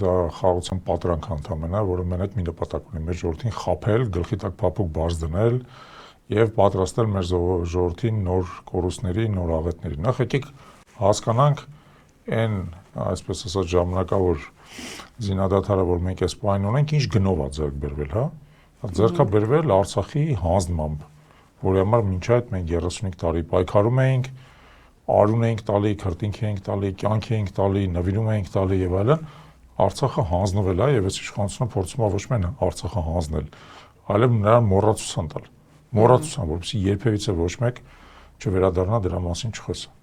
Դա խաղաղության պատրանք ընդհանրապես, որը մենակ մի նպատակ ունի՝ մեր ժողովրդին խաբել, գլխի տակ փափուկ բարձ դնել եւ պատրաստել մեր ժողովրդին նոր կորուստների, նոր աղետների։ Նախ եկեք հասկանանք այն, այսպես ասած, ժամանակավոր զինադադարը, որ մենք այս պահին ունենք, ինչ գնով է ձեռք բերվել, հա։ Ձեռք է բերվել Արցախի հանձնմամբ, որի համար մինչ այդ մենք 35 տարի պայքարում էինք, արուն էինք տալի, քրտինք էինք տալի, կյանք էինք տալի, նվիրում էինք տալի եւ այլն։ Արցախը հանձնվել է եւ այս իշխանությունը փորձում է ոչ միայն Արցախը հանձնել, այլև նրան մոռացության տալ։ Մոռացության, որովհետեւ երբևիցե ոչ մեկ չվերադառնա դրա մասին չխոսա։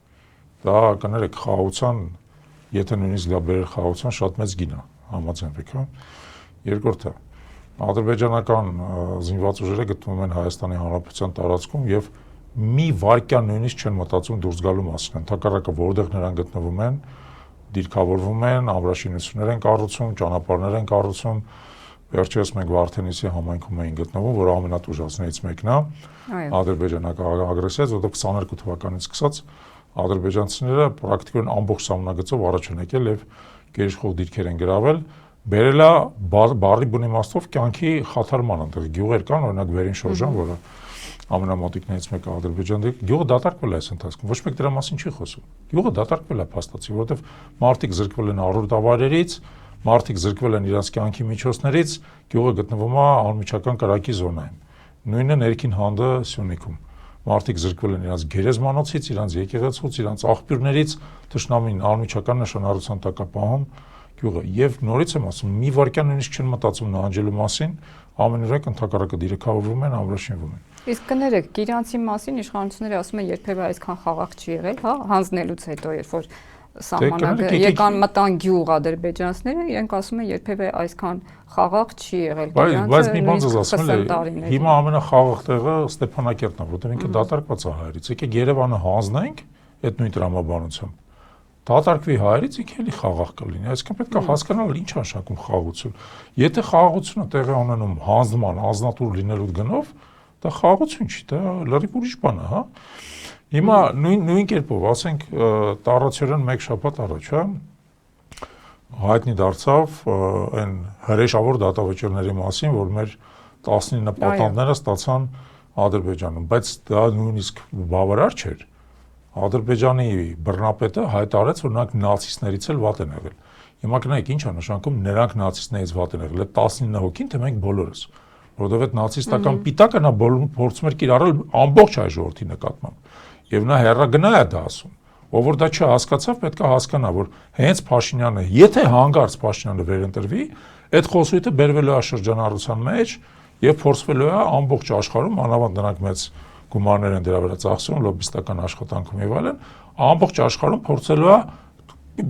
Դա կներեք խաղաղության, եթե նույնիսկ դա բերել խաղաղության, շատ մեծ գին է, համաձայնվեք, հա։ Երկրորդը, ադրբեջանական զինված ուժերը գտնվում են Հայաստանի Հանրապետության տարածքում եւ մի վայրկյան նույնիսկ չեն մտածում դուրս գալու մասին, ընդհակառակը որտեղ նրանք գտնվում են, դիրքավորվում են, ամրաշինություններ են կառուցում, ճանապարհներ են կառուցում։ Վերջերս մենք Վարդենիսի համայնքում էին գտնվում, որ ամենատուժածներից մեկն է ադրբեջանական ագրեսիայից, որտեղ 22 թվականից սկսած ադրբեջանցիները պրակտիկորեն ամբողջ սահմանակիցով առաջ են եկել եւ գերիշխող դիրքեր են գրավել, բերել է բարի բուն իմաստով կյանքի խաթարման, այնտեղ գյուղեր կան, օրինակ Վերին Շորժան, որը ամենամոտիկներից մեկը Ադրբեջանի գյուղը դատարկվել է այս ընթացքում, ոչ մեկ դրա մասին չի խոսում։ Գյուղը դատարկվել է փաստացի, որովհետև մարդիկ զրկվել են առօրդավայրերից, մարդիկ զրկվել են իրենց կյանքի միջոցներից, գյուղը գտնվում է անմիջական կրակի զոնայում։ Նույնը ներքին հանդը Սյունիքում։ Մարդիկ զրկվել են իրենց գերեզմանոցից, իրենց եկեղեցուց, իրենց աղբյուրներից, թշնամին անմիջական նշանառության տակ է պահում գյուղը։ Եվ նորից եմ ասում, մի վայրկյան նույնիսկ չեն մտածում նահանջելու մասին, ամենուրեք ընդհակառակը դիրքավորվում են, ամրաշինվում են։ Իսկ կներեք, Գիրանցի մասին իշխանությունները ասում են երբևէ այսքան խաղաղ չի եղել, հա, հանձնելուց հետո, երբ որ սահմանակը եկան մտան գյուղ ադրբեջանցիները, իրենք ասում են երբևէ այսքան խաղաղ չի եղել։ Բայց մի բան ես ասում եմ, հիմա ամենախաղաղ տեղը Ստեփանակերտն է, որտեղ ինքը դատարկված է հայերից։ Եկեք Երևանը հանձնենք այդ նույն տրամաբանությամբ։ Դատարկվի հայերից, ինքը էլի խաղաղ կլինի։ Այսինքն պետք է հասկանալ ինչ է նշանակում խաղաղություն։ Եթե խաղաղությունը տեղի ունենում հանձնման, անձնատուր լինելու գնով, դա խաղաղություն չի, դա լրիվ ուրիշ բան է, հա։ Հիմա նույն կերպով, ասենք, տառացիորեն մեկ շաբաթ առաջ, հա, հայտնի դարձավ այն հրեշավոր դատավճիռների մասին, որ մեր 19 պատանդները ստացան Ադրբեջանում, բայց դա նույնիսկ բավարար չէր։ Ադրբեջանի բռնապետը հայտարարեց, որ նրանք նացիստներից էլ վատ են եղել։ Հիմա գնայք ինչ է նշանակում նրանք նացիստներից վատ են եղել, 19 հոգին, թե մենք բոլորս, որովհետև այդ նացիստական պիտակը նա փորձում էր կիրառել ամբողջ հայ ժողովրդի նկատմամբ։ Եվ նա հեռագնա է դա ասում։ Ով որ դա չհասկացավ, պետք է հասկանա, որ հենց Փաշինյանը, եթե հանկարծ Փաշինյանը վերընտրվի, այդ խոսույթը բերվելու է շրջանառության մեջ եւ փորձվելու է ամբողջ աշխարհում, մանավանդ նրանք մեծ գումարներ են դրա վրա ծախսում, լոբիստական աշխատանքում եւ այլն, ամբողջ աշխարհում փորձելու է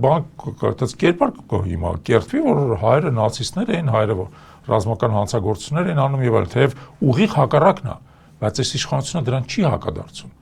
բան կարգած կերպար հիմա կերտվի, որ հայերը նացիստներ էին, հայերը ռազմական հանցագործություններ են անում եւ այլն, թեև ուղիղ հակառակն է, բայց այս իշխանությունը դրան չի հակադարձում։